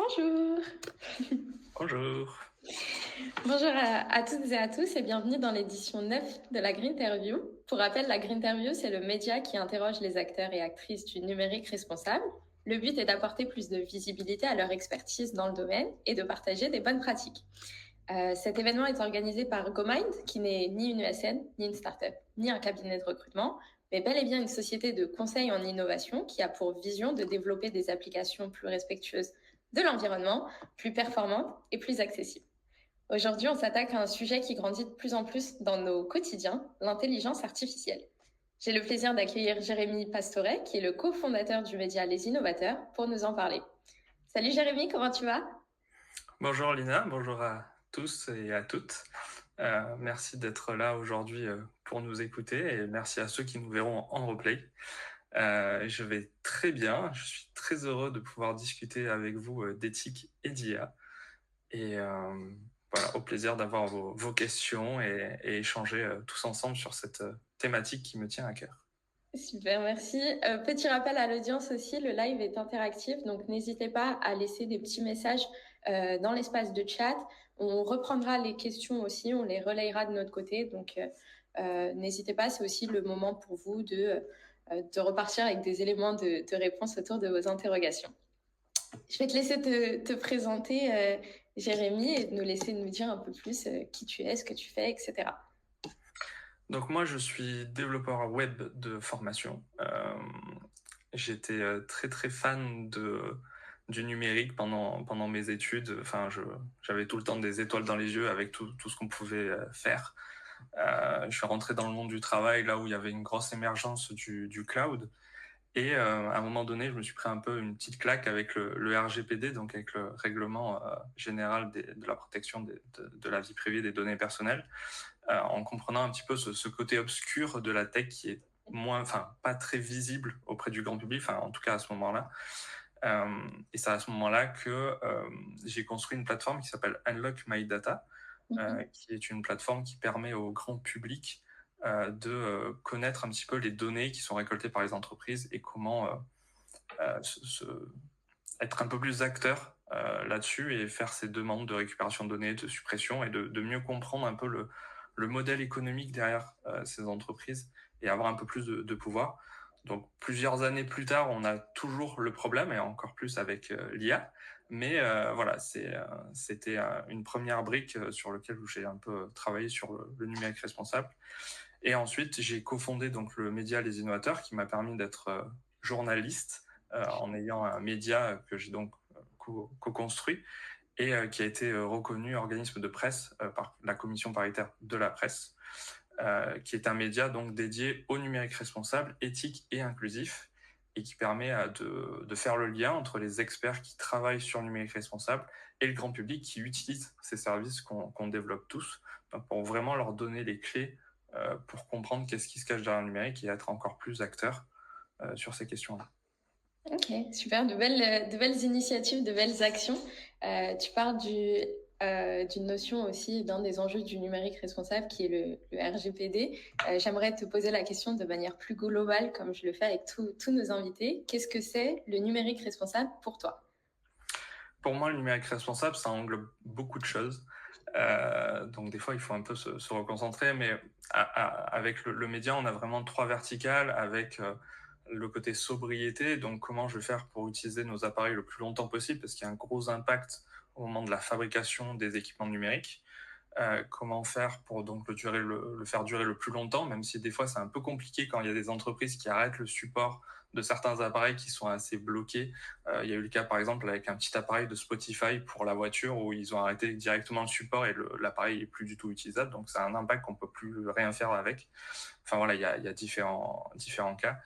Bonjour. Bonjour. Bonjour à toutes et à tous et bienvenue dans l'édition 9 de la Green Interview. Pour rappel, la Green Interview, c'est le média qui interroge les acteurs et actrices du numérique responsable. Le but est d'apporter plus de visibilité à leur expertise dans le domaine et de partager des bonnes pratiques. Cet événement est organisé par GoMind, qui n'est ni une ESN, ni une start-up, ni un cabinet de recrutement, mais bel et bien une société de conseil en innovation qui a pour vision de développer des applications plus respectueuses de l'environnement, plus performantes et plus accessibles. Aujourd'hui, on s'attaque à un sujet qui grandit de plus en plus dans nos quotidiens, l'intelligence artificielle. J'ai le plaisir d'accueillir Jérémy Pastoret, qui est le cofondateur du média Les Innovateurs, pour nous en parler. Salut Jérémy, comment tu vas? Bonjour Lina, bonjour à tous et à toutes. Merci d'être là aujourd'hui pour nous écouter et merci à ceux qui nous verront en replay. Je vais très bien, je suis très heureux de pouvoir discuter avec vous d'éthique et d'IA. Et voilà, au plaisir d'avoir vos questions et échanger tous ensemble sur cette thématique qui me tient à cœur. Super, merci. Petit rappel à l'audience aussi, le live est interactif, donc n'hésitez pas à laisser des petits messages dans l'espace de chat. On reprendra les questions aussi, on les relayera de notre côté, donc n'hésitez pas, c'est aussi le moment pour vous de repartir avec des éléments de réponse autour de vos interrogations. Je vais te laisser te présenter, Jérémy, et nous laisser nous dire un peu plus qui tu es, ce que tu fais, etc. Donc moi, je suis développeur web de formation. J'étais très très fan du numérique pendant mes études. Enfin, j'avais tout le temps des étoiles dans les yeux avec tout ce qu'on pouvait faire. Je suis rentré dans le monde du travail là où il y avait une grosse émergence du cloud. Et à un moment donné, je me suis pris un peu une petite claque avec le RGPD, donc avec le règlement général de la protection de la vie privée des données personnelles, en comprenant un petit peu ce côté obscur de la tech qui est enfin, pas très visible auprès du grand public, enfin, en tout cas à ce moment-là. Et c'est à ce moment-là que j'ai construit une plateforme qui s'appelle Unlock My Data, qui est une plateforme qui permet au grand public de connaître un petit peu les données qui sont récoltées par les entreprises et comment être un peu plus acteur là-dessus et faire ces demandes de récupération de données, de suppression et de mieux comprendre un peu le modèle économique derrière ces entreprises et avoir un peu plus de pouvoir. Donc plusieurs années plus tard, on a toujours le problème et encore plus avec l'IA. Mais voilà, c'était une première brique sur laquelle j'ai un peu travaillé sur le numérique responsable. Et ensuite, j'ai cofondé donc le média Les Innovateurs qui m'a permis d'être journaliste en ayant un média que j'ai donc co-construit et qui a été reconnu organisme de presse par la commission paritaire de la presse, qui est un média donc dédié au numérique responsable, éthique et inclusif, et qui permet de faire le lien entre les experts qui travaillent sur le numérique responsable et le grand public qui utilise ces services qu'on développe tous, donc pour vraiment leur donner les clés pour comprendre qu'est-ce qui se cache derrière le numérique et être encore plus acteur sur ces questions-là. Ok, super, de belles initiatives, de belles actions. Tu parles d'une notion aussi d'un des enjeux du numérique responsable qui est le RGPD. J'aimerais te poser la question de manière plus globale, comme je le fais avec tous nos invités. Qu'est-ce que c'est le numérique responsable pour toi? Pour moi, le numérique responsable, ça englobe beaucoup de choses. Donc des fois, il faut un peu se reconcentrer, mais avec le média, on a vraiment trois verticales avec le côté sobriété, donc comment je vais faire pour utiliser nos appareils le plus longtemps possible, parce qu'il y a un gros impact au moment de la fabrication des équipements numériques. Comment faire pour donc le faire durer le plus longtemps, même si des fois c'est un peu compliqué quand il y a des entreprises qui arrêtent le support de certains appareils qui sont assez bloqués. Il y a eu le cas par exemple avec un petit appareil de Spotify pour la voiture où ils ont arrêté directement le support et l'appareil est plus du tout utilisable, donc ça a un impact qu'on peut plus rien faire avec. Enfin voilà, il y a différents cas.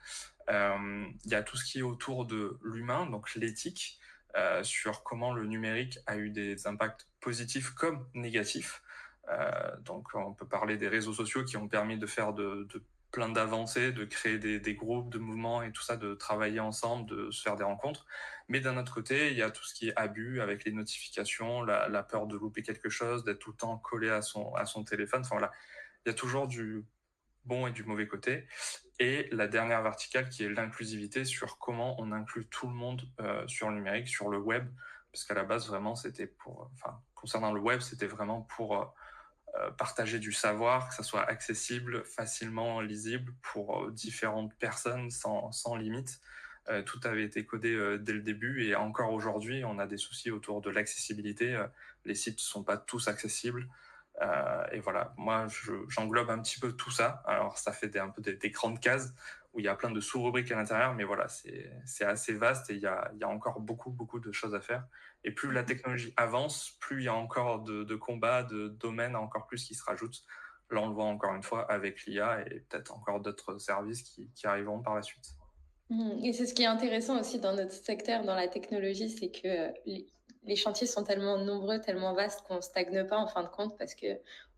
Il y a tout ce qui est autour de l'humain, donc l'éthique, sur comment le numérique a eu des impacts positifs comme négatifs. Donc on peut parler des réseaux sociaux qui ont permis de faire de plein d'avancées, de créer des groupes, de mouvements et tout ça, de travailler ensemble, de se faire des rencontres. Mais d'un autre côté, il y a tout ce qui est abus avec les notifications, la peur de louper quelque chose, d'être tout le temps collé à son téléphone. Enfin voilà, il y a toujours du bon et du mauvais côté. Et la dernière verticale qui est l'inclusivité sur comment on inclut tout le monde sur le numérique, sur le web, parce qu'à la base, vraiment, c'était concernant le web, c'était vraiment pour partager du savoir, que ça soit accessible, facilement lisible pour différentes personnes sans limite. Tout avait été codé dès le début et encore aujourd'hui, on a des soucis autour de l'accessibilité. Les sites ne sont pas tous accessibles. Et voilà, moi, j'englobe un petit peu tout ça. Alors, ça fait un peu des grandes cases où il y a plein de sous-rubriques à l'intérieur, mais voilà, c'est assez vaste et il y a encore beaucoup, beaucoup de choses à faire. Et plus la technologie avance, plus il y a encore de combats, de domaines encore plus qui se rajoutent. Là, on le voit encore une fois avec l'IA et peut-être encore d'autres services qui arriveront par la suite. Et c'est ce qui est intéressant aussi dans notre secteur, dans la technologie, c'est que les chantiers sont tellement nombreux, tellement vastes qu'on ne stagne pas en fin de compte parce que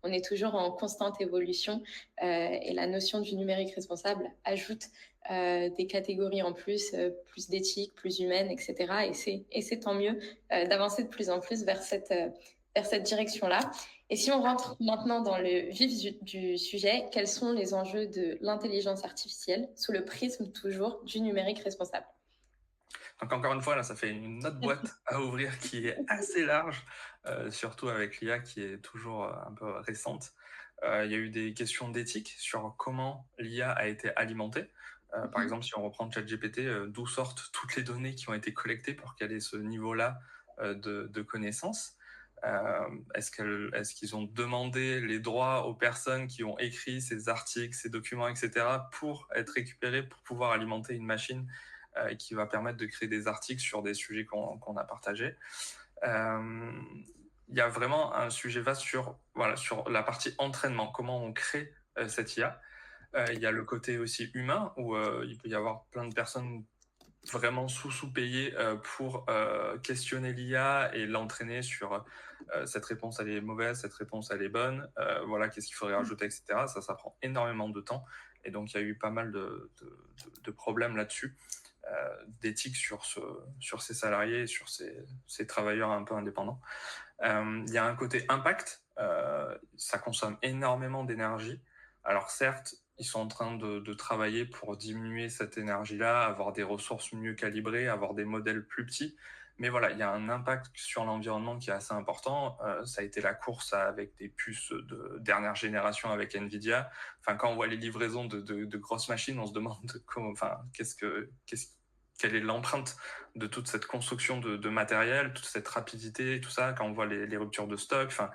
on est toujours en constante évolution et la notion du numérique responsable ajoute des catégories en plus, plus d'éthique, plus humaine, etc. Et c'est tant mieux d'avancer de plus en plus vers cette direction-là. Et si on rentre maintenant dans le vif du sujet, quels sont les enjeux de l'intelligence artificielle sous le prisme toujours du numérique responsable? Donc encore une fois, là, ça fait une autre boîte à ouvrir qui est assez large, surtout avec l'IA qui est toujours un peu récente. Il y a eu des questions d'éthique sur comment l'IA a été alimentée. Par exemple, si on reprend ChatGPT, d'où sortent toutes les données qui ont été collectées pour qu'elle ait ce niveau-là de connaissances. Est-ce qu'ils ont demandé les droits aux personnes qui ont écrit ces articles, ces documents, etc., pour être récupérés, pour pouvoir alimenter une machine qui va permettre de créer des articles sur des sujets qu'on a partagés. Il y a vraiment un sujet vaste sur la partie entraînement, comment on crée cette IA. Il y a le côté aussi humain, où il peut y avoir plein de personnes vraiment sous-payées pour questionner l'IA et l'entraîner sur cette réponse elle est mauvaise, cette réponse elle est bonne, voilà, qu'est-ce qu'il faudrait rajouter, etc. Ça prend énormément de temps. Et donc, il y a eu pas mal de problèmes là-dessus, d'éthique sur ces salariés, sur ces travailleurs un peu indépendants. Il y a un côté impact, ça consomme énormément d'énergie. Alors certes, ils sont en train de travailler pour diminuer cette énergie-là, avoir des ressources mieux calibrées, avoir des modèles plus petits. Mais voilà, il y a un impact sur l'environnement qui est assez important. Ça a été la course avec des puces de dernière génération avec Nvidia. Enfin, quand on voit les livraisons de grosses machines, on se demande quelle est l'empreinte de toute cette construction de matériel, toute cette rapidité, tout ça, quand on voit les ruptures de stock. Enfin,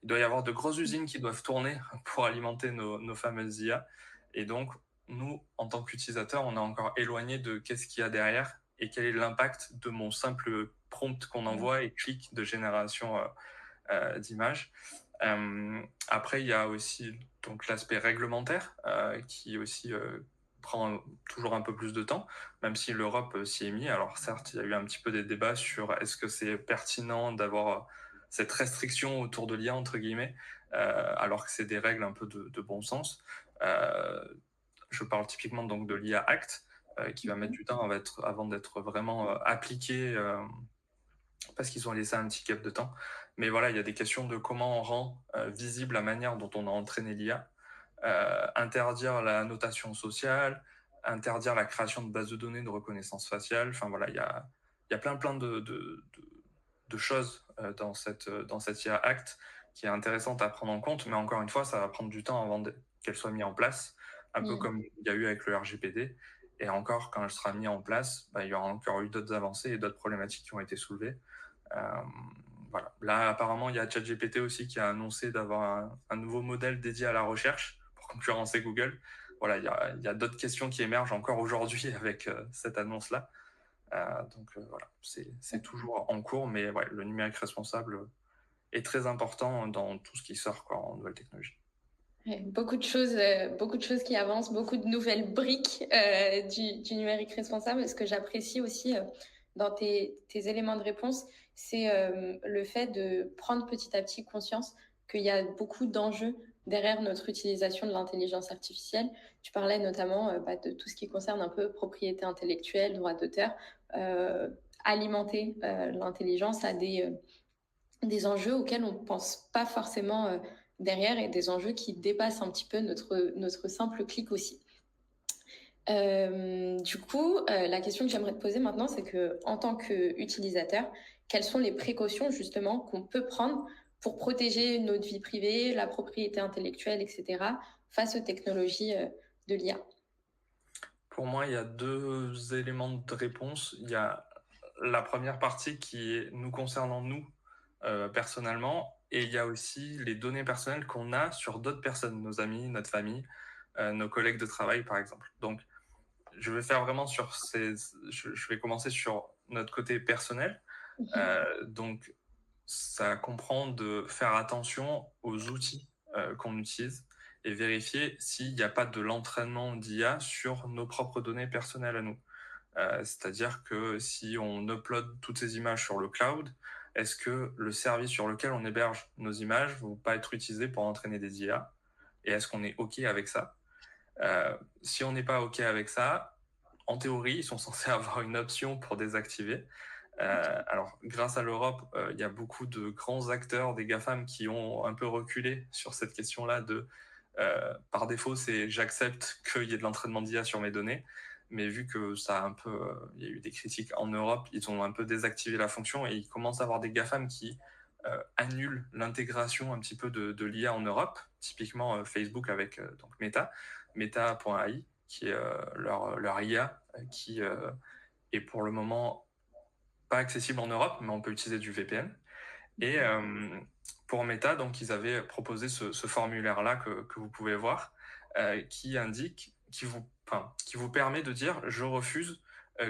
il doit y avoir de grosses usines qui doivent tourner pour alimenter nos fameuses IA. Et donc, nous, en tant qu'utilisateurs, on est encore éloigné de qu'est-ce qu'il y a derrière et quel est l'impact de mon simple prompt qu'on envoie et clic de génération d'images. Après, il y a aussi donc l'aspect réglementaire qui aussi prend toujours un peu plus de temps, même si l'Europe s'y est mis. Alors certes, il y a eu un petit peu des débats sur est-ce que c'est pertinent d'avoir cette restriction autour de l'IA, entre guillemets, alors que c'est des règles un peu de bon sens. Je parle typiquement donc de l'IA Act, qui va mettre du temps avant d'être vraiment appliqué, parce qu'ils ont laissé un petit gap de temps. Mais voilà, il y a des questions de comment on rend visible la manière dont on a entraîné l'IA, interdire la notation sociale, interdire la création de bases de données de reconnaissance faciale. Enfin voilà, il y a plein de choses dans cette IA Act qui est intéressante à prendre en compte, mais encore une fois, ça va prendre du temps avant qu'elle soit mise en place, un peu comme il y a eu avec le RGPD. Et encore, quand elle sera mise en place, il y aura encore eu d'autres avancées et d'autres problématiques qui ont été soulevées. Voilà. Là, apparemment, il y a ChatGPT aussi qui a annoncé d'avoir un nouveau modèle dédié à la recherche pour concurrencer Google. Voilà, il y a d'autres questions qui émergent encore aujourd'hui avec cette annonce-là. Donc voilà, c'est toujours en cours, mais ouais, le numérique responsable est très important dans tout ce qui sort en nouvelles technologies. Beaucoup de choses qui avancent, beaucoup de nouvelles briques du numérique responsable. Ce que j'apprécie aussi dans tes éléments de réponse, c'est le fait de prendre petit à petit conscience qu'il y a beaucoup d'enjeux derrière notre utilisation de l'intelligence artificielle. Tu parlais notamment de tout ce qui concerne un peu propriété intellectuelle, droit d'auteur, alimenter l'intelligence à des enjeux auxquels on ne pense pas forcément derrière et des enjeux qui dépassent un petit peu notre simple clic aussi. Du coup, la question que j'aimerais te poser maintenant, c'est que en tant qu'utilisateur, quelles sont les précautions justement qu'on peut prendre pour protéger notre vie privée, la propriété intellectuelle, etc., face aux technologies de l'IA? Pour moi, il y a 2 éléments de réponse. Il y a la première partie qui est nous concernant nous, personnellement, et il y a aussi les données personnelles qu'on a sur d'autres personnes, nos amis, notre famille, nos collègues de travail, par exemple. Donc je vais faire vraiment sur ces je vais commencer sur notre côté personnel. Donc ça comprend de faire attention aux outils, qu'on utilise et vérifier s'il n'y a pas de l'entraînement d'IA sur nos propres données personnelles à nous. C'est-à-dire que si on upload toutes ces images sur le cloud, est-ce que le service sur lequel on héberge nos images ne va pas être utilisé pour entraîner des IA? Et est-ce qu'on est OK avec ça? Si on n'est pas OK avec ça, en théorie, ils sont censés avoir une option pour désactiver. Alors, grâce à l'Europe, il y a beaucoup de grands acteurs, des GAFAM, qui ont un peu reculé sur cette question-là de, par défaut, c'est j'accepte qu'il y ait de l'entraînement d'IA sur mes données. Mais vu que ça a un peu, il y a eu des critiques en Europe, ils ont un peu désactivé la fonction et il commence à avoir des GAFAM qui annulent l'intégration un petit peu de l'IA en Europe, typiquement Facebook avec donc Meta, Meta.ai, qui est leur IA, qui est pour le moment pas accessible en Europe, mais on peut utiliser du VPN. Et pour Meta, donc ils avaient proposé ce formulaire-là que vous pouvez voir, qui indique, qui vous permet de dire je refuse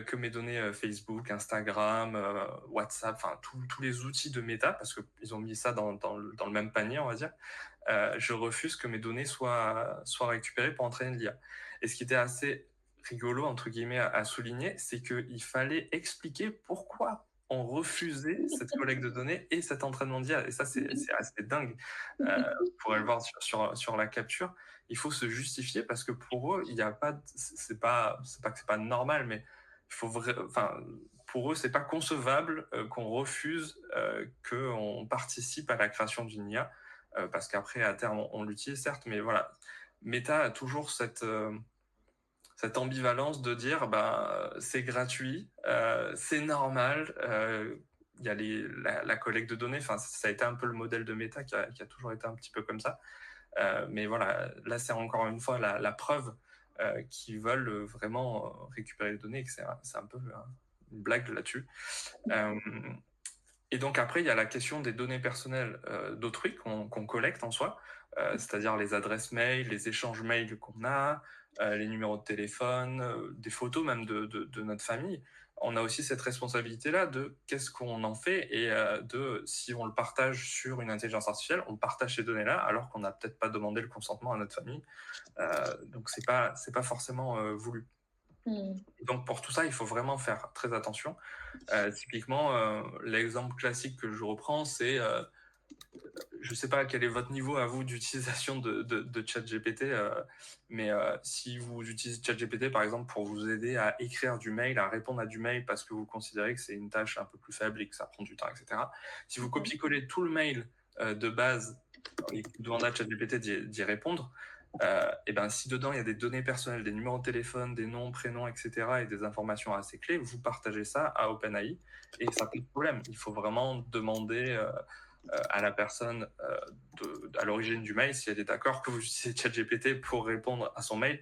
que mes données Facebook, Instagram, WhatsApp, enfin tous les outils de Meta, parce qu'ils ont mis ça dans le même panier, on va dire, je refuse que mes données soient récupérées pour entraîner de l'IA. Et ce qui était assez rigolo, entre guillemets, à souligner, c'est qu'il fallait expliquer pourquoi on refusait cette collecte de données et cet entraînement d'IA. Et ça, c'est assez dingue. Vous pourrez le voir sur la capture. Il faut se justifier parce que pour eux, il n'y a pas, c'est pas que c'est pas normal, mais il faut enfin, pour eux, c'est pas concevable qu'on refuse qu'on participe à la création d'une IA, parce qu'après, à terme, on l'utilise, certes, mais voilà. Meta a toujours cette ambivalence de dire bah, c'est gratuit, c'est normal, il y a la collecte de données, enfin, ça a été un peu le modèle de Meta qui a toujours été un petit peu comme ça. Mais voilà, là, c'est encore une fois la preuve qu'ils veulent vraiment récupérer les données et que c'est un peu une blague là-dessus. Et donc après, il y a la question des données personnelles d'autrui qu'on collecte en soi, c'est-à-dire les adresses mail, les échanges mails qu'on a, les numéros de téléphone, des photos même de notre famille. On a aussi cette responsabilité-là de qu'est-ce qu'on en fait et de si on le partage sur une intelligence artificielle, on partage ces données-là alors qu'on n'a peut-être pas demandé le consentement à notre famille. Donc c'est pas forcément voulu. Donc pour tout ça, il faut vraiment faire très attention. Typiquement, l'exemple classique que je reprends, c'est, je ne sais pas quel est votre niveau à vous d'utilisation de ChatGPT, mais si vous utilisez ChatGPT par exemple pour vous aider à écrire du mail, à répondre à du mail parce que vous considérez que c'est une tâche un peu plus faible et que ça prend du temps, etc. Si vous copiez-collez tout le mail de base et que vous demandez à ChatGPT d'y répondre, et ben si dedans il y a des données personnelles, des numéros de téléphone, des noms, prénoms, etc., et des informations assez clés, vous partagez ça à OpenAI et ça pose problème. Il faut vraiment demander à la personne à l'origine du mail si elle est d'accord que vous utilisez ChatGPT pour répondre à son mail.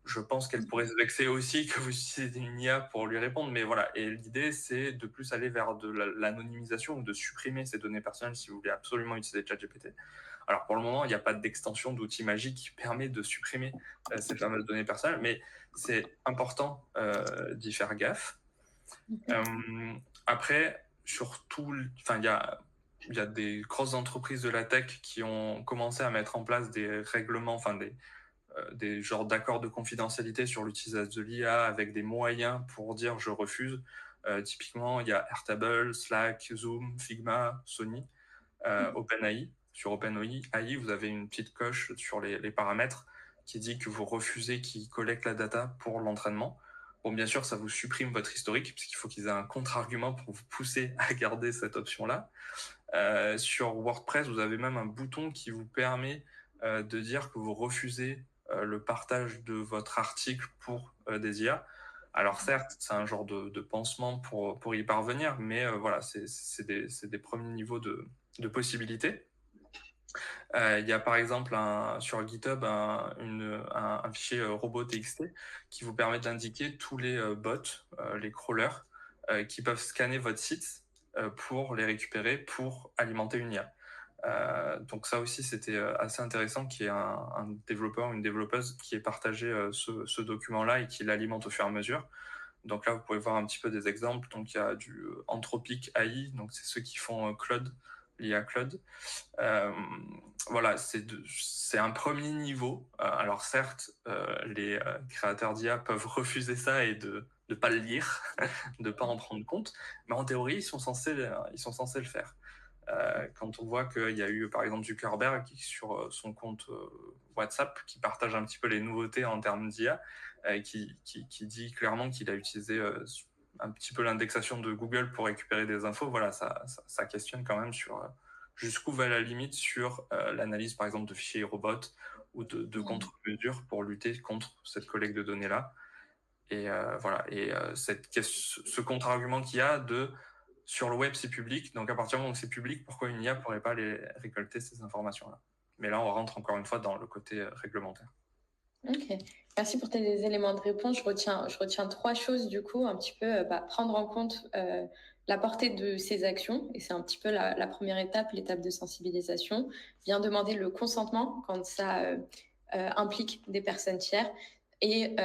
Je pense qu'elle pourrait se vexer aussi que vous utilisez une IA pour lui répondre, mais voilà. Et l'idée, c'est de plus aller vers de l'anonymisation ou de supprimer ces données personnelles si vous voulez absolument utiliser ChatGPT. Alors pour le moment, il n'y a pas d'extension d'outil magique qui permet de supprimer ces fameuses données personnelles, mais c'est important d'y faire gaffe. Après, surtout, enfin, il y a des grosses entreprises de la tech qui ont commencé à mettre en place des règlements, enfin des genres d'accords de confidentialité sur l'utilisation de l'IA avec des moyens pour dire je refuse. Typiquement, il y a Airtable, Slack, Zoom, Figma, Sony, OpenAI. Sur OpenAI, vous avez une petite coche sur les paramètres qui dit que vous refusez qu'ils collectent la data pour l'entraînement. Bon, bien sûr, ça vous supprime votre historique, puisqu'il faut qu'ils aient un contre-argument pour vous pousser à garder cette option-là. Sur WordPress, vous avez même un bouton qui vous permet de dire que vous refusez le partage de votre article pour des IA. Alors certes, c'est un genre de pansement pour y parvenir, mais voilà, c'est des premiers niveaux de possibilités. Il y a par exemple sur GitHub un fichier robot.txt qui vous permet d'indiquer tous les bots, les crawlers, qui peuvent scanner votre site pour les récupérer, pour alimenter une IA. Donc ça aussi, c'était assez intéressant qu'il y ait un développeur ou une développeuse qui ait partagé ce document-là et qui l'alimente au fur et à mesure. Donc là, vous pouvez voir un petit peu des exemples. Donc il y a du Anthropic AI, donc c'est ceux qui font Claude, l'IA Claude. Voilà, c'est un premier niveau. Alors certes, les créateurs d'IA peuvent refuser ça et de ne pas le lire, de ne pas en prendre compte, mais en théorie, ils sont censés le faire. Quand on voit qu'il y a eu par exemple Zuckerberg sur son compte WhatsApp qui partage un petit peu les nouveautés en termes d'IA, qui dit clairement qu'il a utilisé un petit peu l'indexation de Google pour récupérer des infos, voilà, ça questionne quand même sur jusqu'où va la limite sur l'analyse par exemple de fichiers robots ou de contre-mesures pour lutter contre cette collecte de données-là. Et voilà, et ce contre-argument qu'il y a sur le web c'est public, donc à partir du moment où c'est public, pourquoi une IA ne pourrait pas les récolter ces informations-là? Mais là, on rentre encore une fois dans le côté réglementaire. Ok, merci pour tes éléments de réponse. Je retiens trois choses du coup, un petit peu prendre en compte la portée de ces actions, et c'est un petit peu la première étape, l'étape de sensibilisation. Bien demander le consentement quand ça implique des personnes tiers, et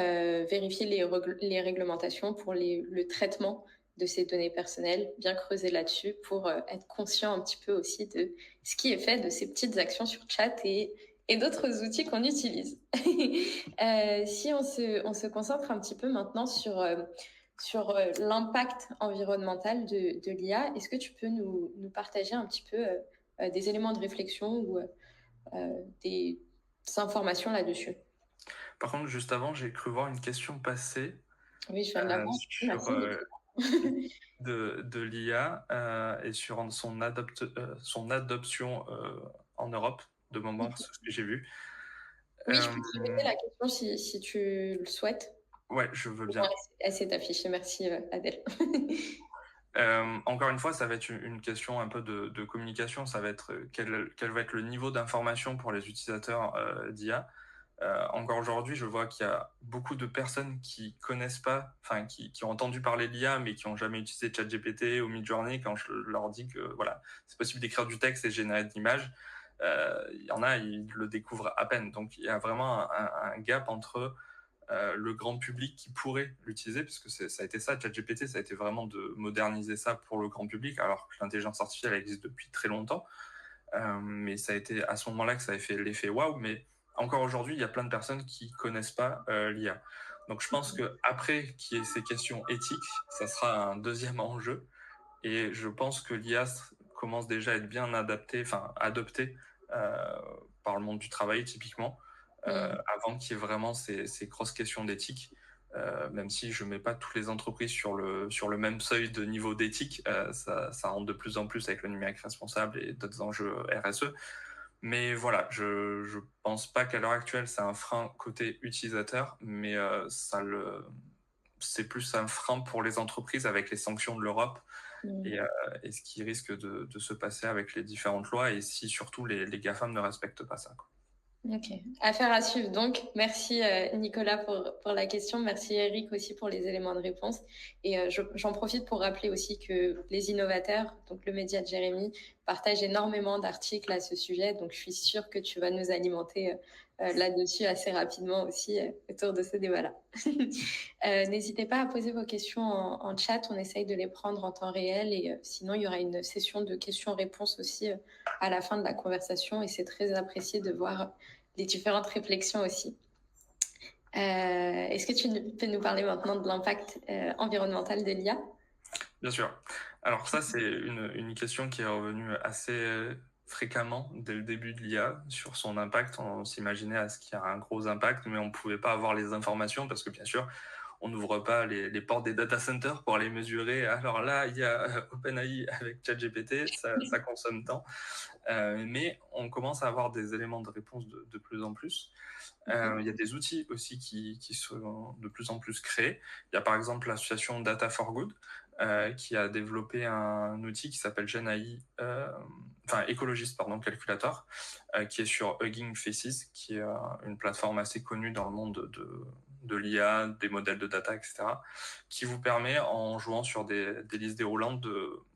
vérifier les réglementations pour le traitement de ces données personnelles, bien creuser là-dessus pour être conscient un petit peu aussi de ce qui est fait de ces petites actions sur chat et d'autres outils qu'on utilise. Si on se concentre un petit peu maintenant sur l'impact environnemental de l'IA, est-ce que tu peux nous partager un petit peu des éléments de réflexion ou des informations là-dessus? Par contre, juste avant, j'ai cru voir une question passer Oui, je viens de la voir. sur de l'IA et sur son adoption en Europe, de moment, c'est ce que j'ai vu. Oui, je peux te répéter la question si tu le souhaites. Ouais, je veux bien. Elle s'est affichée, merci Adèle. Encore une fois, ça va être une question un peu de communication. Ça va être quel va être le niveau d'information pour les utilisateurs d'IA. Encore aujourd'hui, je vois qu'il y a beaucoup de personnes qui connaissent pas, enfin qui ont entendu parler de l'IA, mais qui n'ont jamais utilisé ChatGPT ou Midjourney. Quand je leur dis que voilà, c'est possible d'écrire du texte et de générer de l'image, il y en a, ils le découvrent à peine. Donc il y a vraiment un gap entre le grand public qui pourrait l'utiliser, parce que ça a été ça, ChatGPT, ça a été vraiment de moderniser ça pour le grand public, alors que l'intelligence artificielle existe depuis très longtemps. Mais ça a été à ce moment-là que ça a fait l'effet waouh. Mais encore aujourd'hui, il y a plein de personnes qui connaissent pas l'IA. Donc je pense qu'après qu'il y ait ces questions éthiques, ça sera un deuxième enjeu. Et je pense que l'IA commence déjà à être bien adoptée par le monde du travail typiquement, avant qu'il y ait vraiment ces grosses questions d'éthique. Même si je ne mets pas toutes les entreprises sur le même seuil de niveau d'éthique, ça rentre de plus en plus avec le numérique responsable et d'autres enjeux RSE. Mais voilà, je ne pense pas qu'à l'heure actuelle, c'est un frein côté utilisateur, mais c'est plus un frein pour les entreprises avec les sanctions de l'Europe et ce qui risque de se passer avec les différentes lois et si surtout les GAFAM ne respectent pas ça, quoi. Ok, affaire à suivre donc. Merci Nicolas pour la question. Merci Eric aussi pour les éléments de réponse. Et j'en profite pour rappeler aussi que les innovateurs, donc le média de Jérémy, partagent énormément d'articles à ce sujet. Donc je suis sûre que tu vas nous alimenter là-dessus assez rapidement aussi autour de ce débat-là. N'hésitez pas à poser vos questions en chat. On essaye de les prendre en temps réel. Et sinon, il y aura une session de questions-réponses aussi à la fin de la conversation. Et c'est très apprécié de voir les différentes réflexions aussi. Est-ce que tu peux nous parler maintenant de l'impact environnemental de l'IA? Bien sûr. Alors ça, c'est une question qui est revenue assez fréquemment dès le début de l'IA sur son impact. On s'imaginait à ce qu'il y a un gros impact, mais on ne pouvait pas avoir les informations parce que bien sûr, on n'ouvre pas les portes des data centers pour aller mesurer. Alors là, il y a OpenAI avec ChatGPT, ça consomme tant. Mais on commence à avoir des éléments de réponse de plus en plus. Il y a des outils aussi qui sont de plus en plus créés. Il y a par exemple l'association Data for Good qui a développé un outil qui s'appelle GenAI, Ecologist Calculator, qui est sur Hugging Faces, qui est une plateforme assez connue dans le monde de l'IA, des modèles de data, etc., qui vous permet, en jouant sur des listes déroulantes,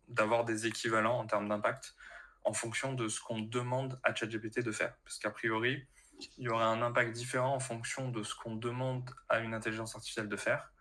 d'avoir des équivalents en termes d'impact en fonction de ce qu'on demande à ChatGPT de faire. Parce qu'a priori, il y aurait un impact différent en fonction de ce qu'on demande à une intelligence artificielle de faire.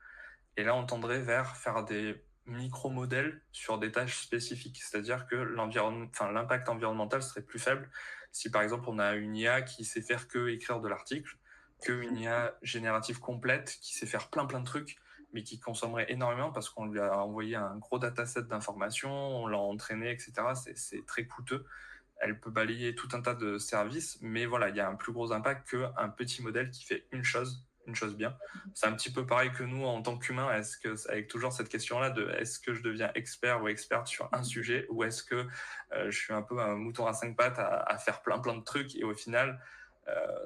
Et là, on tendrait vers faire des micro-modèles sur des tâches spécifiques. C'est-à-dire que l'impact environnemental serait plus faible si, par exemple, on a une IA qui sait faire que écrire de l'article, qu'une IA générative complète qui sait faire plein de trucs, mais qui consommerait énormément parce qu'on lui a envoyé un gros dataset d'informations, on l'a entraîné, etc. C'est très coûteux. Elle peut balayer tout un tas de services, mais voilà, il y a un plus gros impact qu'un petit modèle qui fait une chose bien. C'est un petit peu pareil que nous en tant qu'humains, avec toujours cette question-là de est-ce que je deviens expert ou experte sur un sujet, ou est-ce que je suis un peu un mouton à 5 pattes à faire plein de trucs, et au final,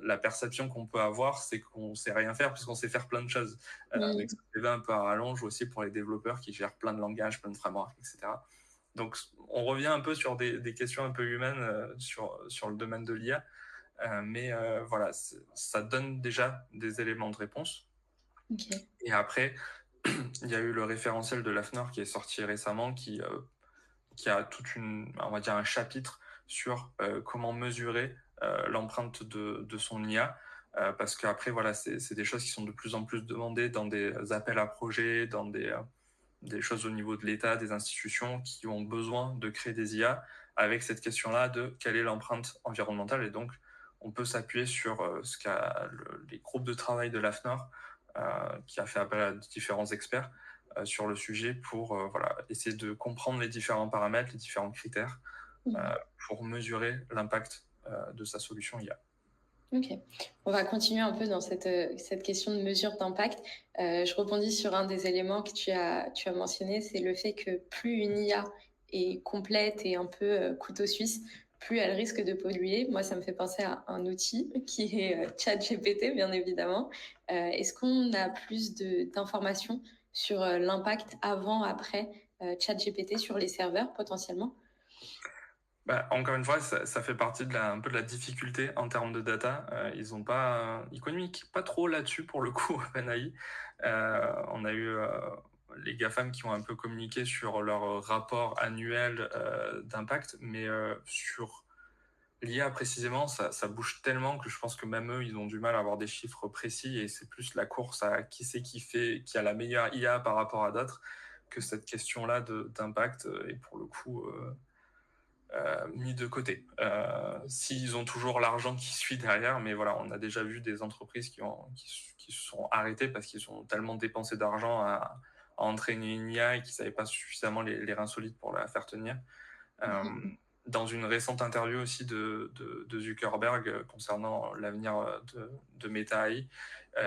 la perception qu'on peut avoir, c'est qu'on sait rien faire puisqu'on sait faire plein de choses. Avec ce que un peu à rallonge aussi pour les développeurs qui gèrent plein de langages, plein de frameworks, etc. Donc, on revient un peu sur des questions un peu humaines sur le domaine de l'IA. Mais voilà, ça donne déjà des éléments de réponse. Okay. Et après, il y a eu le référentiel de l'AFNOR qui est sorti récemment, qui a on va dire un chapitre sur comment mesurer l'empreinte de son IA. Parce qu'après, voilà, c'est des choses qui sont de plus en plus demandées dans des appels à projets, dans des choses au niveau de l'État, des institutions qui ont besoin de créer des IA avec cette question-là de quelle est l'empreinte environnementale. Et donc, on peut s'appuyer sur ce qu'a les groupes de travail de l'AFNOR, qui a fait appel à différents experts sur le sujet pour essayer de comprendre les différents paramètres, les différents critères pour mesurer l'impact de sa solution IA. Ok, on va continuer un peu dans cette question de mesure d'impact. Je rebondis sur un des éléments que tu as mentionné, c'est le fait que plus une IA est complète et un peu couteau suisse, plus elle risque de polluer. Moi, ça me fait penser à un outil qui est ChatGPT, bien évidemment. Est-ce qu'on a plus d'informations sur l'impact avant, après ChatGPT sur les serveurs potentiellement? Encore une fois, ça fait partie un peu de la difficulté en termes de data. Ils communiquent pas trop là-dessus pour le coup, OpenAI. On a eu les GAFAM qui ont un peu communiqué sur leur rapport annuel d'impact, mais sur l'IA précisément, ça bouge tellement que je pense que même eux, ils ont du mal à avoir des chiffres précis, et c'est plus la course à qui c'est qui a la meilleure IA par rapport à d'autres que cette question-là d'impact est pour le coup mis de côté. S'ils ont toujours l'argent qui suit derrière, mais voilà, on a déjà vu des entreprises qui se sont arrêtées parce qu'ils ont tellement dépensé d'argent à entraîner une IA et qu'ils ne savaient pas suffisamment les reins solides pour la faire tenir. Dans une récente interview aussi de Zuckerberg concernant l'avenir de Meta AI,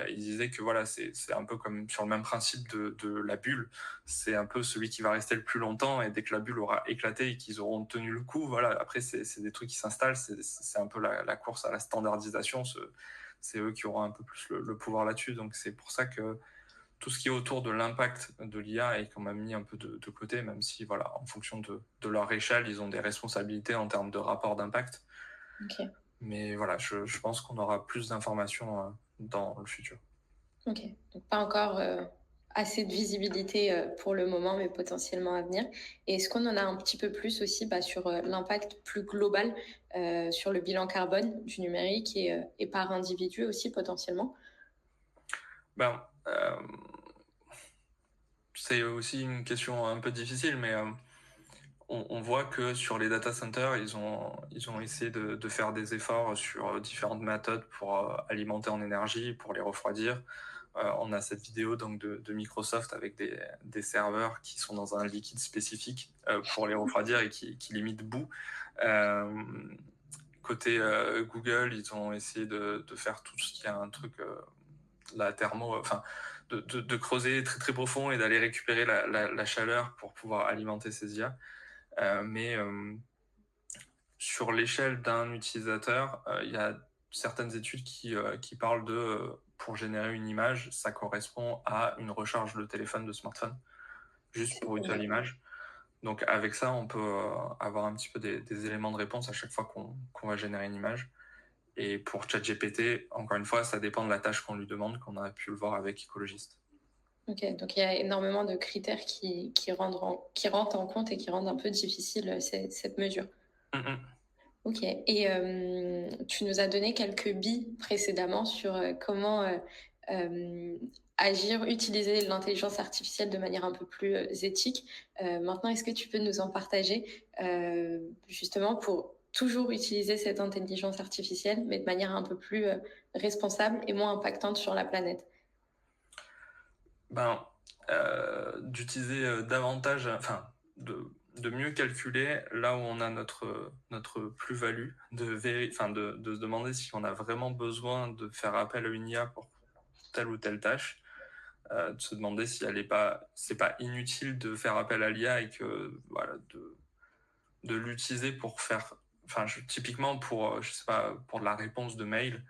il disait que voilà, c'est un peu comme sur le même principe de la bulle. C'est un peu celui qui va rester le plus longtemps, et dès que la bulle aura éclaté et qu'ils auront tenu le coup, voilà, après c'est des trucs qui s'installent. C'est un peu la course à la standardisation. C'est eux qui auront un peu plus le pouvoir là-dessus. Donc c'est pour ça que tout ce qui est autour de l'impact de l'IA est quand même mis un peu de côté, même si, voilà, en fonction de leur échelle, ils ont des responsabilités en termes de rapport d'impact. Okay. Mais voilà, je pense qu'on aura plus d'informations dans le futur. Ok, donc pas encore assez de visibilité pour le moment, mais potentiellement à venir. Et est-ce qu'on en a un petit peu plus aussi sur l'impact plus global sur le bilan carbone du numérique et par individu aussi potentiellement? C'est aussi une question un peu difficile, mais on voit que sur les data centers, ils ont essayé de faire des efforts sur différentes méthodes pour alimenter en énergie, pour les refroidir. On a cette vidéo donc de Microsoft avec des serveurs qui sont dans un liquide spécifique pour les refroidir et qui limite bout. Côté Google, ils ont essayé de faire tout ce qui est un truc, la thermo, de creuser très très profond et d'aller récupérer la chaleur pour pouvoir alimenter ces IA. Mais sur l'échelle d'un utilisateur, il y a certaines études qui parlent pour générer une image, ça correspond à une recharge de téléphone, de smartphone, juste pour une seule image. Donc avec ça, on peut avoir un petit peu des éléments de réponse à chaque fois qu'on va générer une image. Et pour ChatGPT, encore une fois, ça dépend de la tâche qu'on lui demande, qu'on a pu le voir avec Ecologist. Ok, donc il y a énormément de critères qui rentrent en compte et qui rendent un peu difficile cette mesure. Ok, et tu nous as donné quelques billes précédemment sur comment agir, utiliser l'intelligence artificielle de manière un peu plus éthique. Maintenant, est-ce que tu peux nous en partager justement pour toujours utiliser cette intelligence artificielle, mais de manière un peu plus responsable et moins impactante sur la planète? D'utiliser davantage, enfin, de mieux calculer là où on a notre plus-value, de se demander si on a vraiment besoin de faire appel à une IA pour telle ou telle tâche, de se demander si c'est pas inutile de faire appel à l'IA et que voilà, de l'utiliser pour faire, typiquement pour, je sais pas, pour de la réponse de mail.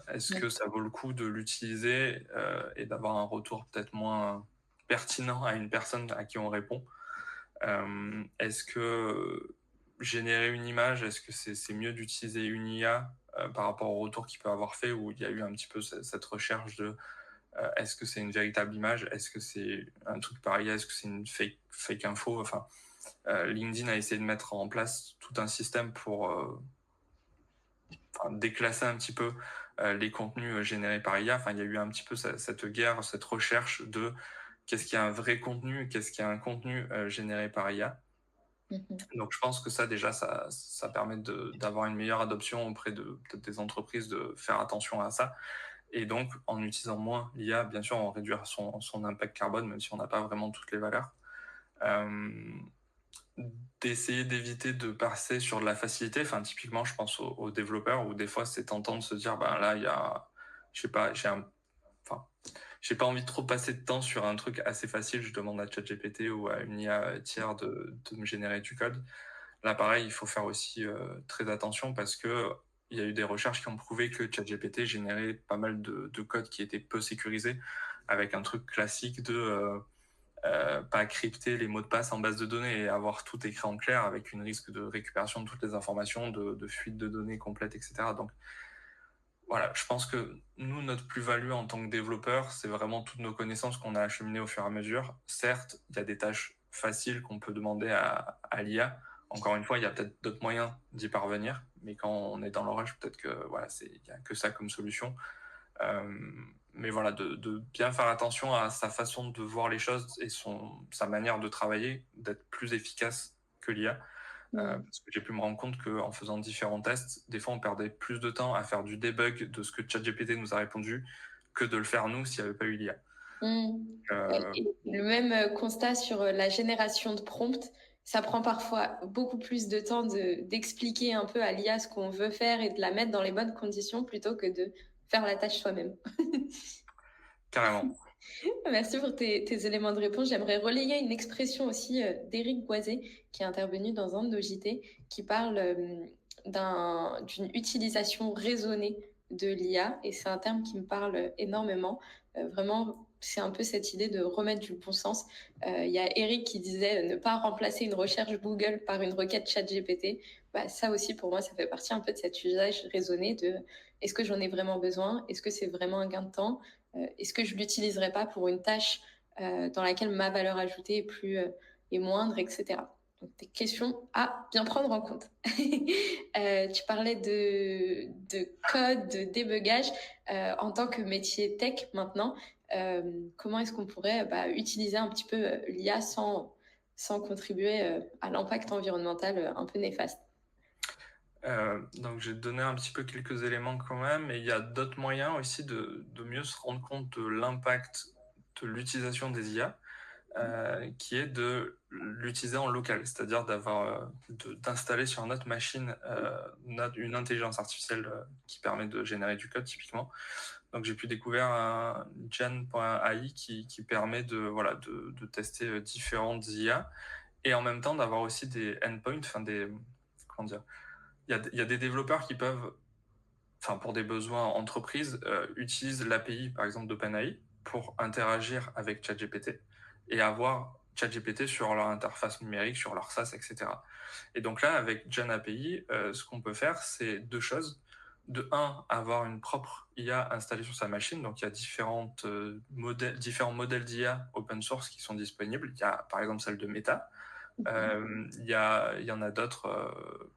Est-ce que ça vaut le coup de l'utiliser et d'avoir un retour peut-être moins pertinent à une personne à qui on répond? Est-ce que générer une image, est-ce que c'est mieux d'utiliser une IA par rapport au retour qu'il peut avoir fait, où il y a eu un petit peu cette recherche de est-ce que c'est une véritable image? Est-ce que c'est un truc par IA? Est-ce que c'est une fake info? Enfin, LinkedIn a essayé de mettre en place tout un système pour déclasser un petit peu les contenus générés par IA. Enfin, il y a eu un petit peu cette guerre, cette recherche de qu'est-ce qui est un vrai contenu, qu'est-ce qui est un contenu généré par IA. Donc, je pense que ça, déjà, ça permet d'avoir une meilleure adoption auprès peut-être des entreprises, de faire attention à ça. Et donc, en utilisant moins l'IA, bien sûr, on réduira son impact carbone, même si on n'a pas vraiment toutes les valeurs. D'essayer d'éviter de passer sur de la facilité. Enfin, typiquement, je pense aux développeurs, où des fois, c'est tentant de se dire, ben là, il y a, je sais pas, j'ai pas envie de trop passer de temps sur un truc assez facile. Je demande à ChatGPT ou à une IA tiers de me générer du code. Là, pareil, il faut faire aussi très attention, parce que il y a eu des recherches qui ont prouvé que ChatGPT générait pas mal de code qui était peu sécurisé, avec un truc classique de pas crypter les mots de passe en base de données et avoir tout écrit en clair, avec une risque de récupération de toutes les informations, de fuite de données complète, etc. Donc voilà, je pense que nous, notre plus-value en tant que développeur, c'est vraiment toutes nos connaissances qu'on a acheminées au fur et à mesure. Certes, il y a des tâches faciles qu'on peut demander à l'IA. Encore une fois, il y a peut-être d'autres moyens d'y parvenir, mais quand on est dans le rush, peut-être que voilà, il n'y a que ça comme solution. Mais voilà, de bien faire attention à sa façon de voir les choses et sa manière de travailler, d'être plus efficace que l'IA. Parce que j'ai pu me rendre compte qu'en faisant différents tests, des fois on perdait plus de temps à faire du debug de ce que ChatGPT nous a répondu que de le faire nous s'il n'y avait pas eu l'IA. Et le même constat sur la génération de prompts. Ça prend parfois beaucoup plus de temps d'expliquer un peu à l'IA ce qu'on veut faire et de la mettre dans les bonnes conditions, plutôt que de faire la tâche soi-même. Carrément. Merci pour tes éléments de réponse. J'aimerais relayer une expression aussi d'Éric Boisé, qui est intervenu dans un de nos JT, qui parle d'une utilisation raisonnée de l'IA. Et c'est un terme qui me parle énormément. Vraiment, c'est un peu cette idée de remettre du bon sens. Il y a Eric qui disait ne pas remplacer une recherche Google par une requête ChatGPT. Bah, ça aussi, pour moi, ça fait partie un peu de cet usage raisonné de est-ce que j'en ai vraiment besoin? Est-ce que c'est vraiment un gain de temps? Est-ce que je l'utiliserai pas pour une tâche dans laquelle ma valeur ajoutée est moindre, etc. Donc, des questions à bien prendre en compte. Tu parlais de code, de débugage. En tant que métier tech maintenant, comment est-ce qu'on pourrait utiliser un petit peu l'IA sans contribuer à l'impact environnemental un peu néfaste? Donc j'ai donné un petit peu quelques éléments quand même, et il y a d'autres moyens aussi de mieux se rendre compte de l'impact de l'utilisation des IA, qui est de l'utiliser en local, c'est-à-dire d'installer sur notre machine une intelligence artificielle qui permet de générer du code typiquement, Donc j'ai pu découvrir un Gen.ai qui permet de tester différentes IA et en même temps d'avoir aussi des endpoints, enfin comment dire, il y a des développeurs qui peuvent, enfin pour des besoins entreprises, utilisent l'API par exemple d'OpenAI pour interagir avec ChatGPT et avoir ChatGPT sur leur interface numérique, sur leur SaaS, etc. Et donc là, avec Gen API, ce qu'on peut faire, c'est deux choses. De un, avoir une propre IA installée sur sa machine. Donc il y a différents modèles d'IA open source qui sont disponibles. Il y a par exemple celle de Meta. Il y en a d'autres.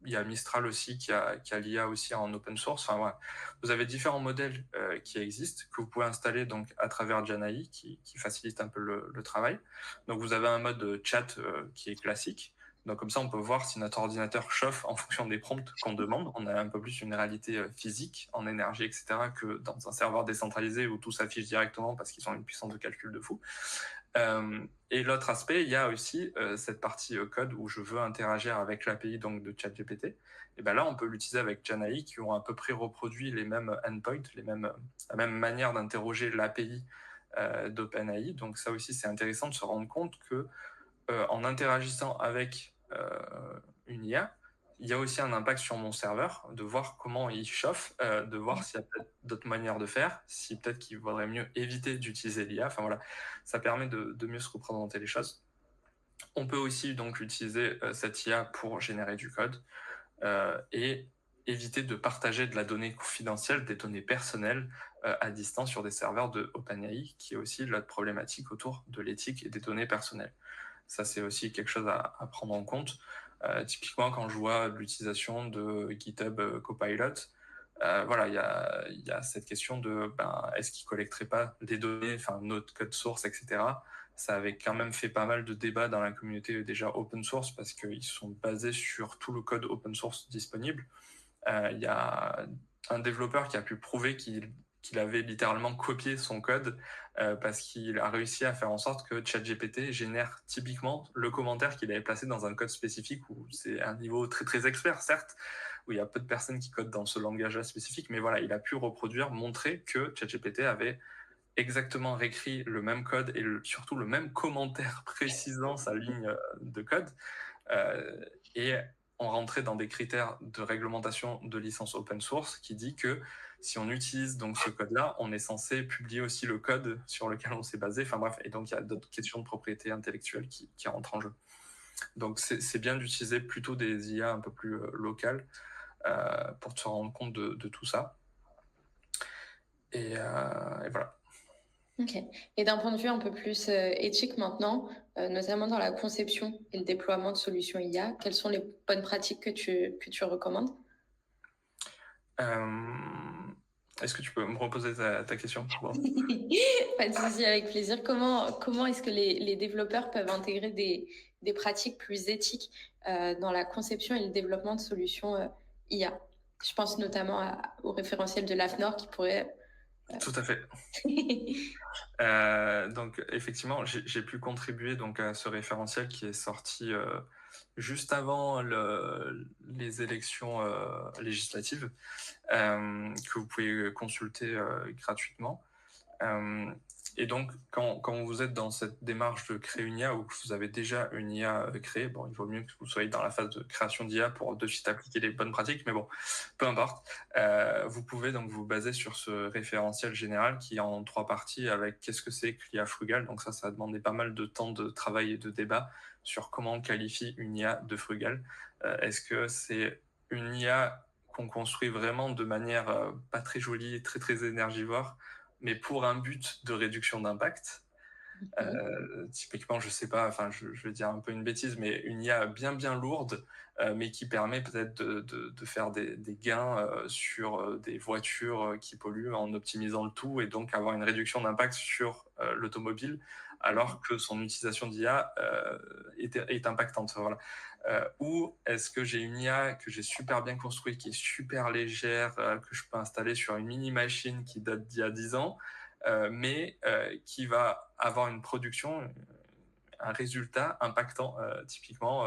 Il y a Mistral aussi qui a l'IA aussi en open source. Enfin, voilà. Vous avez différents modèles qui existent, que vous pouvez installer donc à travers GenAI, qui facilite un peu le travail. Donc vous avez un mode chat qui est classique. Donc comme ça, on peut voir si notre ordinateur chauffe en fonction des prompts qu'on demande. On a un peu plus une réalité physique en énergie, etc., que dans un serveur décentralisé où tout s'affiche directement parce qu'ils ont une puissance de calcul de fou. Et l'autre aspect, il y a aussi cette partie code où je veux interagir avec l'API donc de ChatGPT. Et ben là, on peut l'utiliser avec GenAI qui ont à peu près reproduit les mêmes endpoints, la même manière d'interroger l'API d'OpenAI. Donc ça aussi, c'est intéressant de se rendre compte que en interagissant avec une IA, il y a aussi un impact sur mon serveur, de voir comment il chauffe, de voir s'il y a peut-être d'autres manières de faire, si peut-être qu'il vaudrait mieux éviter d'utiliser l'IA. Enfin voilà, ça permet de mieux se représenter les choses. On peut aussi donc utiliser cette IA pour générer du code et éviter de partager de la donnée confidentielle, des données personnelles à distance sur des serveurs de OpenAI, qui est aussi l'autre problématique autour de l'éthique et des données personnelles. Ça, c'est aussi quelque chose à prendre en compte. Typiquement, quand je vois l'utilisation de GitHub Copilot, voilà, il y a cette question de est-ce qu'il collecterait pas des données, enfin notre code source, etc. Ça avait quand même fait pas mal de débats dans la communauté déjà open source parce qu'ils sont basés sur tout le code open source disponible. Il y a un développeur qui a pu prouver qu'il avait littéralement copié son code parce qu'il a réussi à faire en sorte que ChatGPT génère typiquement le commentaire qu'il avait placé dans un code spécifique où c'est un niveau très très expert, certes, où il y a peu de personnes qui codent dans ce langage-là spécifique, mais voilà, il a pu reproduire, montrer que ChatGPT avait exactement réécrit le même code et surtout le même commentaire précisant sa ligne de code. Et on rentrait dans des critères de réglementation de licence open source qui dit que si on utilise donc ce code-là, on est censé publier aussi le code sur lequel on s'est basé. Enfin bref, et donc il y a d'autres questions de propriété intellectuelle qui rentrent en jeu. Donc c'est bien d'utiliser plutôt des IA un peu plus locales pour te rendre compte de tout ça. Et voilà. Ok. Et d'un point de vue un peu plus éthique maintenant, notamment dans la conception et le déploiement de solutions IA, quelles sont les bonnes pratiques que tu recommandes? Est-ce que tu peux me reposer ta question? Pas de souci, avec plaisir. Comment est-ce que les développeurs peuvent intégrer des pratiques plus éthiques dans la conception et le développement de solutions IA? Je pense notamment au référentiel de l'AFNOR qui pourrait... Tout à fait. Donc effectivement, j'ai pu contribuer donc à ce référentiel qui est sorti juste avant les élections législatives, que vous pouvez consulter gratuitement. Et donc, quand vous êtes dans cette démarche de créer une IA ou que vous avez déjà une IA créée, bon, il vaut mieux que vous soyez dans la phase de création d'IA pour de suite appliquer les bonnes pratiques, mais bon, peu importe. Vous pouvez donc vous baser sur ce référentiel général qui est en 3 parties avec qu'est-ce que c'est que l'IA frugale. Donc ça a demandé pas mal de temps de travail et de débat sur comment on qualifie une IA de frugale. Est-ce que c'est une IA qu'on construit vraiment de manière pas très jolie, très très énergivore, mais pour un but de réduction d'impact. Typiquement, je sais pas, enfin, je vais dire un peu une bêtise, mais une IA bien lourde, mais qui permet peut-être de faire des gains sur des voitures qui polluent en optimisant le tout et donc avoir une réduction d'impact sur l'automobile, alors que son utilisation d'IA est impactante. Voilà. Ou est-ce que j'ai une IA que j'ai super bien construite, qui est super légère, que je peux installer sur une mini machine qui date d'il y a 10 ans, mais qui va avoir une production, un résultat impactant. Typiquement,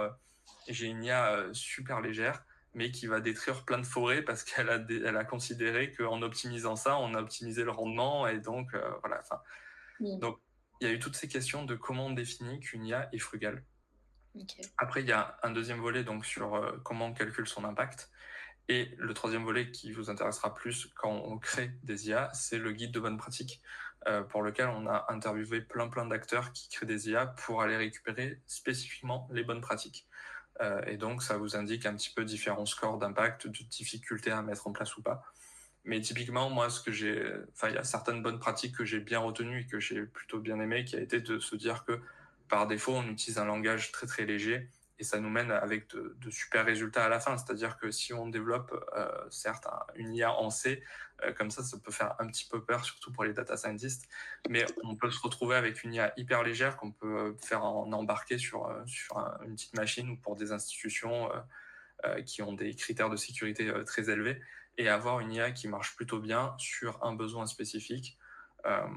j'ai une IA super légère, mais qui va détruire plein de forêts parce elle a considéré qu'en optimisant ça, on a optimisé le rendement et donc voilà. Enfin, Mm. donc il y a eu toutes ces questions de comment on définit qu'une IA est frugale. Ok. Après, il y a un deuxième volet donc sur comment on calcule son impact. Et le troisième volet qui vous intéressera plus quand on crée des IA, c'est le guide de bonne pratique, pour lequel on a interviewé plein d'acteurs qui créent des IA pour aller récupérer spécifiquement les bonnes pratiques. Et donc, ça vous indique un petit peu différents scores d'impact, de difficulté à mettre en place ou pas. Mais typiquement, moi, il y a certaines bonnes pratiques que j'ai bien retenues et que j'ai plutôt bien aimé, qui a été de se dire que par défaut, on utilise un langage très léger et ça nous mène avec de super résultats à la fin. C'est-à-dire que si on développe, certes, une IA en C, comme ça peut faire un petit peu peur, surtout pour les data scientists, mais on peut se retrouver avec une IA hyper légère qu'on peut faire en embarquer sur une petite machine ou pour des institutions qui ont des critères de sécurité très élevés et avoir une IA qui marche plutôt bien sur un besoin spécifique euh,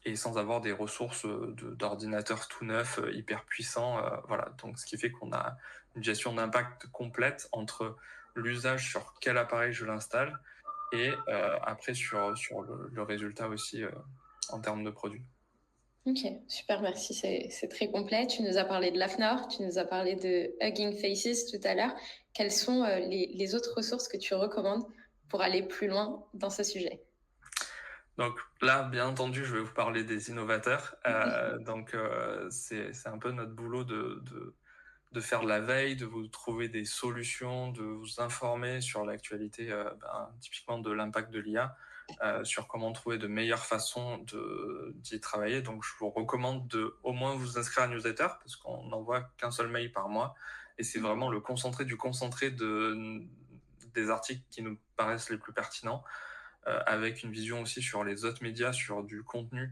et sans avoir des ressources d'ordinateurs tout neufs, hyper puissants. Voilà. Donc, ce qui fait qu'on a une gestion d'impact complète entre l'usage sur quel appareil je l'installe et après sur le résultat aussi en termes de produits. Ok, super, merci. C'est très complet. Tu nous as parlé de l'AFNOR, tu nous as parlé de Hugging Faces tout à l'heure. Quelles sont les autres ressources que tu recommandes pour aller plus loin dans ce sujet? Donc là, bien entendu, je vais vous parler des innovateurs. Donc c'est un peu notre boulot de faire de la veille, de vous trouver des solutions, de vous informer sur l'actualité, typiquement de l'impact de l'IA, sur comment trouver de meilleures façons d'y travailler. Donc je vous recommande de au moins vous inscrire à la newsletter parce qu'on n'envoie qu'un seul mail par mois et c'est vraiment le concentré du concentré des articles qui nous paraissent les plus pertinents, avec une vision aussi sur les autres médias, sur du contenu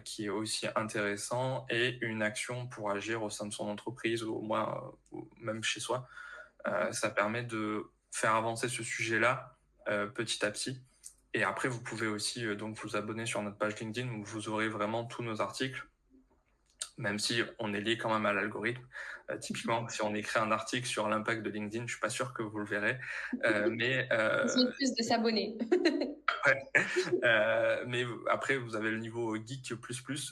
qui est aussi intéressant et une action pour agir au sein de son entreprise ou au moins ou même chez soi. Ça permet de faire avancer ce sujet-là petit à petit. Et après, vous pouvez aussi donc vous abonner sur notre page LinkedIn où vous aurez vraiment tous nos articles, même si on est lié quand même à l'algorithme. Typiquement, si on écrit un article sur l'impact de LinkedIn, je suis pas sûr que vous le verrez, mais Ils sont plus de s'abonner. ouais. Mais après, vous avez le niveau Geek++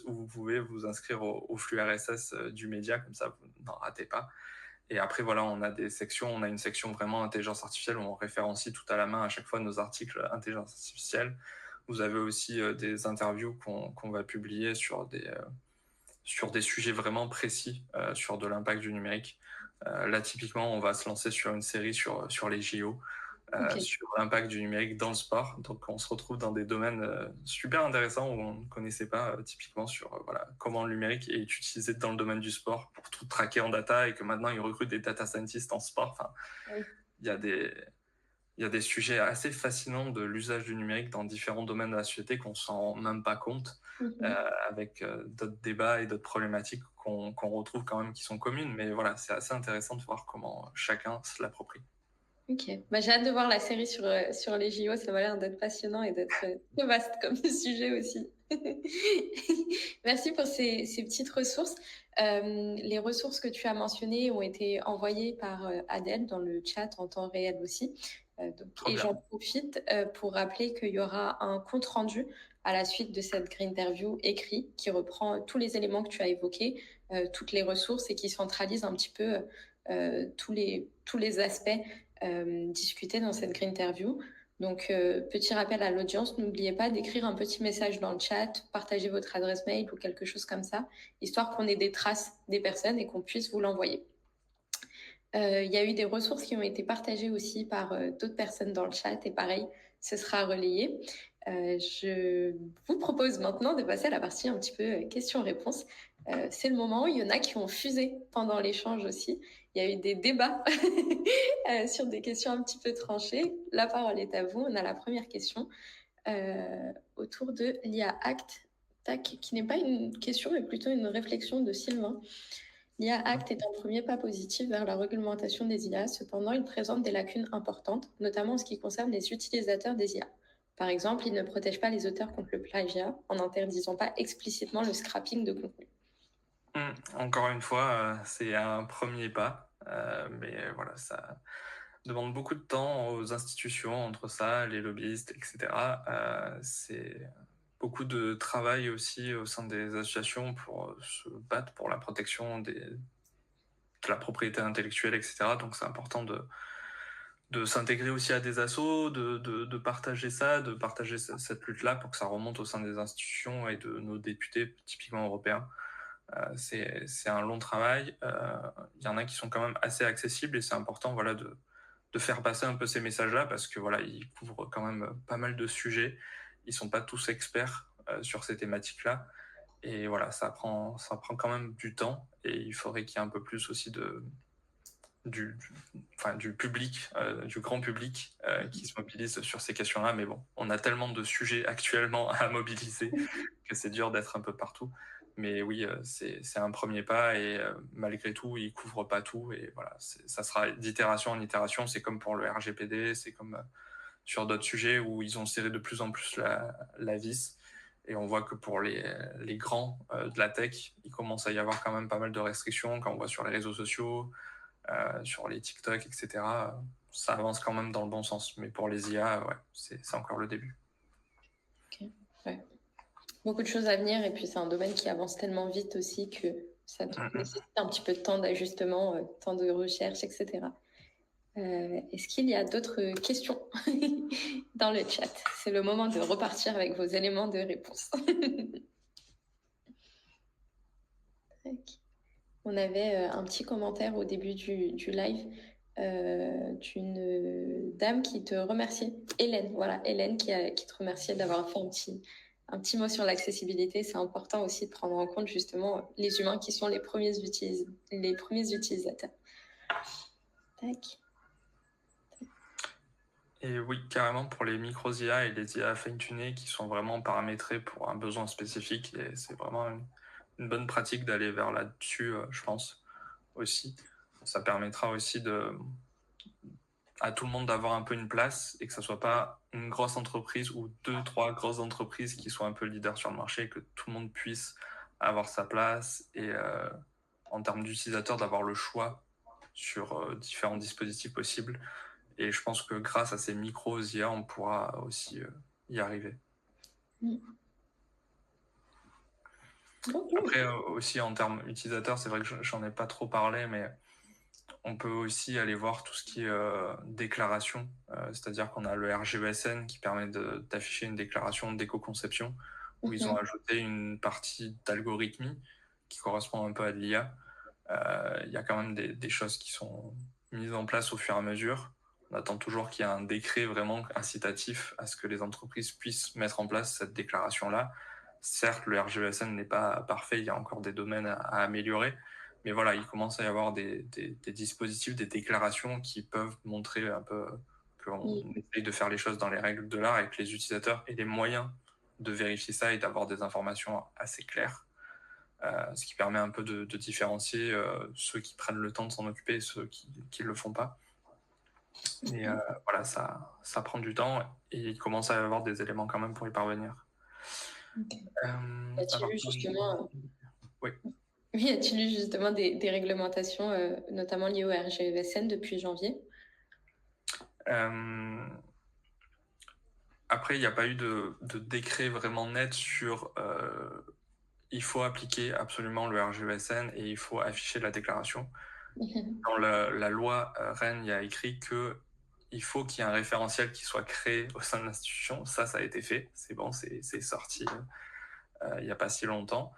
où vous pouvez vous inscrire au flux RSS du média, comme ça vous n'en ratez pas. Et après, voilà, on a des sections, on a une section vraiment intelligence artificielle où on référencie tout à la main à chaque fois nos articles intelligence artificielle. Vous avez aussi des interviews qu'on va publier sur des sujets vraiment précis sur de l'impact du numérique. Là, typiquement, on va se lancer sur une série sur les JO. Okay. Sur l'impact du numérique dans le sport. Donc, on se retrouve dans des domaines super intéressants où on ne connaissait pas, typiquement sur voilà, comment le numérique est utilisé dans le domaine du sport pour tout traquer en data et que maintenant, ils recrutent des data scientists en sport. Enfin, Oui. il y a des sujets assez fascinants de l'usage du numérique dans différents domaines de la société qu'on ne s'en rend même pas compte, avec d'autres débats et d'autres problématiques qu'on retrouve quand même qui sont communes. Mais voilà, c'est assez intéressant de voir comment chacun se l'approprie. Ok, j'ai hâte de voir la série sur les JO, ça m'a l'air d'être passionnant et d'être très vaste comme sujet aussi. Merci pour ces petites ressources. Les ressources que tu as mentionnées ont été envoyées par Adèle dans le chat en temps réel aussi. Et j'en profite pour rappeler qu'il y aura un compte-rendu à la suite de cette green interview écrit qui reprend tous les éléments que tu as évoqués, toutes les ressources et qui centralise un petit peu tous les aspects discuter dans cette green interview. Donc, petit rappel à l'audience, n'oubliez pas d'écrire un petit message dans le chat, partager votre adresse mail ou quelque chose comme ça, histoire qu'on ait des traces des personnes et qu'on puisse vous l'envoyer. Il y a eu des ressources qui ont été partagées aussi par d'autres personnes dans le chat et pareil, ce sera relayé. Je vous propose maintenant de passer à la partie un petit peu questions-réponses. C'est le moment, il y en a qui ont fusé pendant l'échange aussi. Il y a eu des débats sur des questions un petit peu tranchées. La parole est à vous. On a la première question autour de l'IA Act, qui n'est pas une question, mais plutôt une réflexion de Sylvain. L'IA Act est un premier pas positif vers la réglementation des IA. Cependant, il présente des lacunes importantes, notamment en ce qui concerne les utilisateurs des IA. Par exemple, il ne protège pas les auteurs contre le plagiat en n'interdisant pas explicitement le scrapping de contenu. Encore une fois, c'est un premier pas, mais voilà, demande beaucoup de temps aux institutions, entre ça, les lobbyistes, etc. C'est beaucoup de travail aussi au sein des associations pour se battre pour la protection de la propriété intellectuelle, etc. Donc c'est important de s'intégrer aussi à des assos, de partager ça, de partager cette lutte-là pour que ça remonte au sein des institutions et de nos députés, typiquement européens. C'est un long travail. Il y en a qui sont quand même assez accessibles et c'est important voilà, de faire passer un peu ces messages-là parce que voilà, ils couvrent quand même pas mal de sujets. Ils sont pas tous experts sur ces thématiques-là. Et voilà, ça prend quand même du temps et il faudrait qu'il y ait un peu plus aussi du public, du grand public qui se mobilise sur ces questions-là. Mais bon, on a tellement de sujets actuellement à mobiliser que c'est dur d'être un peu partout. Mais oui, c'est un premier pas et malgré tout, il couvre pas tout. Et voilà, ça sera d'itération en itération. C'est comme pour le RGPD, c'est comme sur d'autres sujets où ils ont serré de plus en plus la vis. Et on voit que pour les grands de la tech, il commence à y avoir quand même pas mal de restrictions quand on voit sur les réseaux sociaux, sur les TikTok, etc. Ça avance quand même dans le bon sens. Mais pour les IA, ouais, c'est encore le début. Ok, ouais. Beaucoup de choses à venir et puis c'est un domaine qui avance tellement vite aussi que ça nécessite un petit peu de temps d'ajustement, temps de recherche, etc. Est-ce qu'il y a d'autres questions dans le chat? C'est le moment de repartir avec vos éléments de réponse. On avait un petit commentaire au début du live d'une dame qui te remerciait, Hélène, voilà, Hélène qui te remerciait d'avoir fait un petit mot sur l'accessibilité. C'est important aussi de prendre en compte justement les humains qui sont les premiers utilisateurs. Tac. Et oui, carrément pour les micros IA et les IA fine-tunées qui sont vraiment paramétrés pour un besoin spécifique. Et c'est vraiment une bonne pratique d'aller vers là-dessus, je pense, aussi. Ça permettra aussi à tout le monde d'avoir un peu une place et que ça soit pas une grosse entreprise ou 2-3 grosses entreprises qui soient un peu leaders sur le marché, que tout le monde puisse avoir sa place et en termes d'utilisateurs d'avoir le choix sur différents dispositifs possibles. Et je pense que grâce à ces micros IA, on pourra aussi y arriver. Après, aussi en termes utilisateurs, c'est vrai que j'en ai pas trop parlé, mais on peut aussi aller voir tout ce qui est déclaration, c'est-à-dire qu'on a le RGESN qui permet d'afficher une déclaration d'éco-conception, où ils ont ajouté une partie d'algorithmie qui correspond un peu à de l'IA. Il y a quand même des choses qui sont mises en place au fur et à mesure. On attend toujours qu'il y ait un décret vraiment incitatif à ce que les entreprises puissent mettre en place cette déclaration-là. Certes, le RGESN n'est pas parfait, il y a encore des domaines à améliorer, mais voilà, il commence à y avoir des dispositifs, des déclarations qui peuvent montrer un peu qu'on essaye de faire les choses dans les règles de l'art et que les utilisateurs aient les moyens de vérifier ça et d'avoir des informations assez claires. Ce qui permet un peu de différencier ceux qui prennent le temps de s'en occuper et ceux qui ne le font pas. Mais voilà, ça prend du temps et il commence à y avoir des éléments quand même pour y parvenir. As-tu eu justement... Oui. Oui, as-tu lu justement des réglementations, notamment liées au RGESN depuis janvier? Après, il n'y a pas eu de décret vraiment net sur il faut appliquer absolument le RGESN et il faut afficher la déclaration. Dans la loi REN, il y a écrit qu'il faut qu'il y ait un référentiel qui soit créé au sein de l'institution. Ça a été fait. C'est bon, c'est sorti il n'y a pas si longtemps.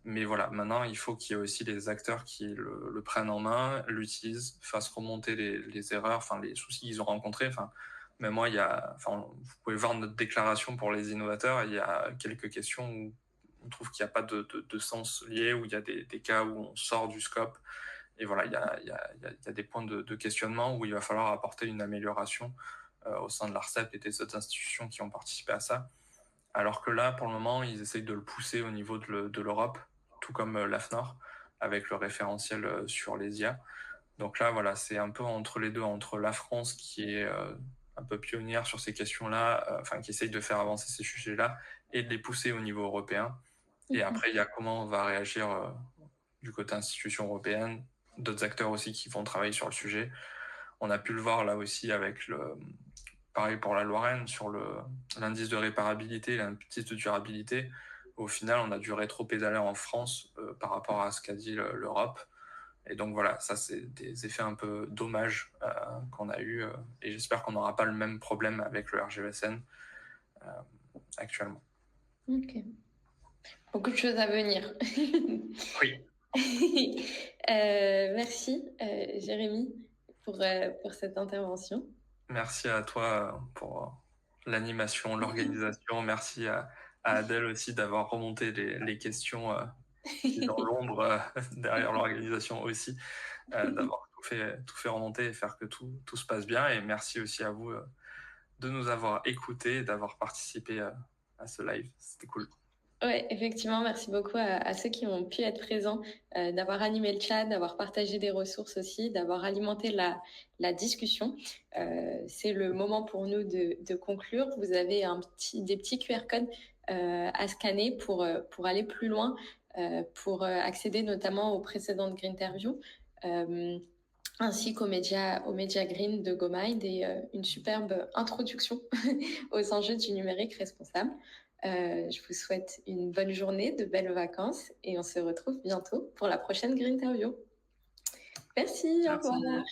Mais voilà, maintenant, il faut qu'il y ait aussi les acteurs qui le prennent en main, l'utilisent, fassent remonter les erreurs, enfin les soucis qu'ils ont rencontrés. Mais moi, vous pouvez voir notre déclaration pour les innovateurs, il y a quelques questions où on trouve qu'il n'y a pas de sens lié, où il y a des cas où on sort du scope. Et voilà, il y a des points de questionnement où il va falloir apporter une amélioration au sein de l'ARCEP et des autres institutions qui ont participé à ça. Alors que là, pour le moment, ils essayent de le pousser au niveau de l'Europe, tout comme l'AFNOR, avec le référentiel sur les IA. Donc là, voilà, c'est un peu entre les deux, entre la France qui est un peu pionnière sur ces questions-là, qui essaye de faire avancer ces sujets-là, et de les pousser au niveau européen. Et après, il y a comment on va réagir du côté institution européenne, d'autres acteurs aussi qui vont travailler sur le sujet. On a pu le voir là aussi avec pareil pour la Lorraine, sur l'indice de réparabilité, l'indice de durabilité. Au final, on a dû rétro-pédaler en France par rapport à ce qu'a dit l'Europe. Et donc voilà, ça c'est des effets un peu dommages qu'on a eu et j'espère qu'on n'aura pas le même problème avec le RGESN actuellement. Ok. Beaucoup de choses à venir. Oui. Merci Jérémy pour cette intervention. Merci à toi pour l'animation, l'organisation. Merci à Adèle aussi d'avoir remonté les questions qui est dans l'ombre derrière l'organisation aussi, d'avoir tout fait remonter et faire que tout se passe bien. Et merci aussi à vous de nous avoir écoutés et d'avoir participé à ce live. C'était cool. Oui, effectivement, merci beaucoup à ceux qui ont pu être présents, d'avoir animé le chat, d'avoir partagé des ressources aussi, d'avoir alimenté la discussion. C'est le moment pour nous de conclure. Vous avez des petits QR codes à scanner pour aller plus loin, pour accéder notamment aux précédentes Green Interviews, ainsi qu'au Média Green de GoMind et une superbe introduction aux enjeux du numérique responsable. Je vous souhaite une bonne journée, de belles vacances et on se retrouve bientôt pour la prochaine Green Interview. Merci, au revoir.